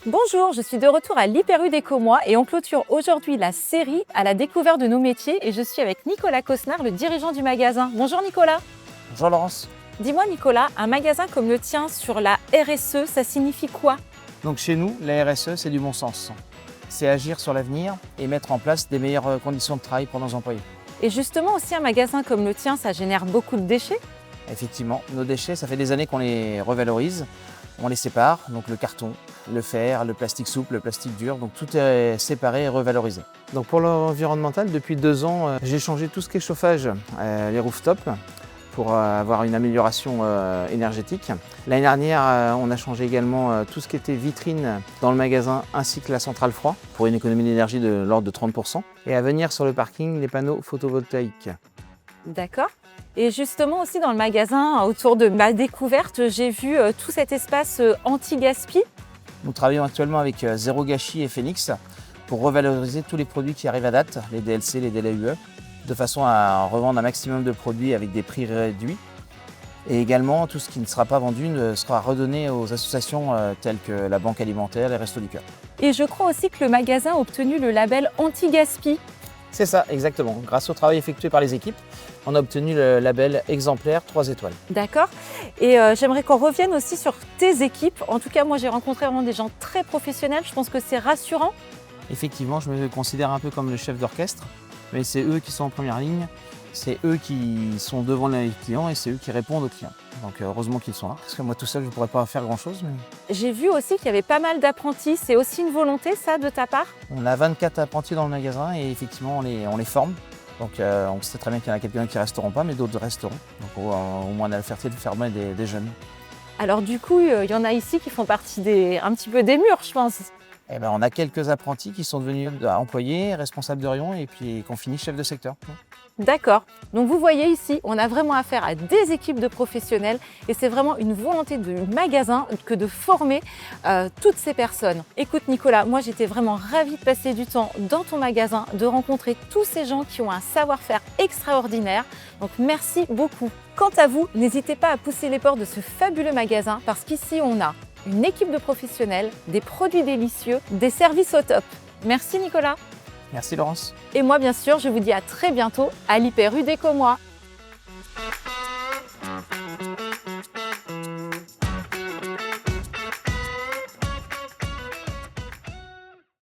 Bonjour, je suis de retour à l'Hyper U d'Ecomois et on clôture aujourd'hui la série à la découverte de nos métiers et je suis avec Nicolas Cosnard, le dirigeant du magasin. Bonjour Nicolas. Bonjour Laurence. Dis-moi Nicolas, un magasin comme le tien sur la RSE, ça signifie quoi? Donc chez nous, la RSE, c'est du bon sens. C'est agir sur l'avenir et mettre en place des meilleures conditions de travail pour nos employés. Et justement aussi un magasin comme le tien, ça génère beaucoup de déchets? Effectivement, nos déchets, ça fait des années qu'on les revalorise. On les sépare, donc le carton, le fer, le plastique souple, le plastique dur, donc tout est séparé et revalorisé. Donc pour l'environnemental, depuis 2 ans, j'ai changé tout ce qui est chauffage, les rooftops, pour avoir une amélioration énergétique. L'année dernière, on a changé également tout ce qui était vitrine dans le magasin ainsi que la centrale froid pour une économie d'énergie de l'ordre de 30%. Et à venir sur le parking, les panneaux photovoltaïques. D'accord. Et justement aussi dans le magasin, autour de ma découverte, j'ai vu tout cet espace anti-gaspi. Nous travaillons actuellement avec Zéro Gâchis et Phoenix pour revaloriser tous les produits qui arrivent à date, les DLC, les délais UE, de façon à revendre un maximum de produits avec des prix réduits. Et également, tout ce qui ne sera pas vendu sera redonné aux associations telles que la Banque Alimentaire, les Restos du Cœur. Et je crois aussi que le magasin a obtenu le label anti-gaspi. C'est ça, exactement. Grâce au travail effectué par les équipes, on a obtenu le label exemplaire 3 étoiles. D'accord. Et j'aimerais qu'on revienne aussi sur tes équipes. En tout cas, moi, j'ai rencontré vraiment des gens très professionnels. Je pense que c'est rassurant. Effectivement, je me considère un peu comme le chef d'orchestre, mais c'est eux qui sont en première ligne, c'est eux qui sont devant les clients et c'est eux qui répondent aux clients. Donc heureusement qu'ils sont là, parce que moi tout seul, je ne pourrais pas faire grand-chose. Mais... J'ai vu aussi qu'il y avait pas mal d'apprentis. C'est aussi une volonté, ça, de ta part? On a 24 apprentis dans le magasin et effectivement, on les forme. Donc on sait très bien qu'il y en a quelques-uns qui ne resteront pas, mais d'autres resteront. Donc au moins on a la fierté de former des jeunes. Alors du coup, il y en a ici qui font partie un petit peu des murs, je pense. Eh ben, on a quelques apprentis qui sont devenus employés, responsables de rayon et puis qui ont fini chef de secteur. D'accord. Donc vous voyez ici, on a vraiment affaire à des équipes de professionnels et c'est vraiment une volonté du magasin que de former toutes ces personnes. Écoute Nicolas, moi j'étais vraiment ravie de passer du temps dans ton magasin, de rencontrer tous ces gens qui ont un savoir-faire extraordinaire. Donc merci beaucoup. Quant à vous, n'hésitez pas à pousser les portes de ce fabuleux magasin parce qu'ici on a une équipe de professionnels, des produits délicieux, des services au top. Merci Nicolas. Merci Laurence. Et moi bien sûr, je vous dis à très bientôt à l'Hyper U d'Ecomois.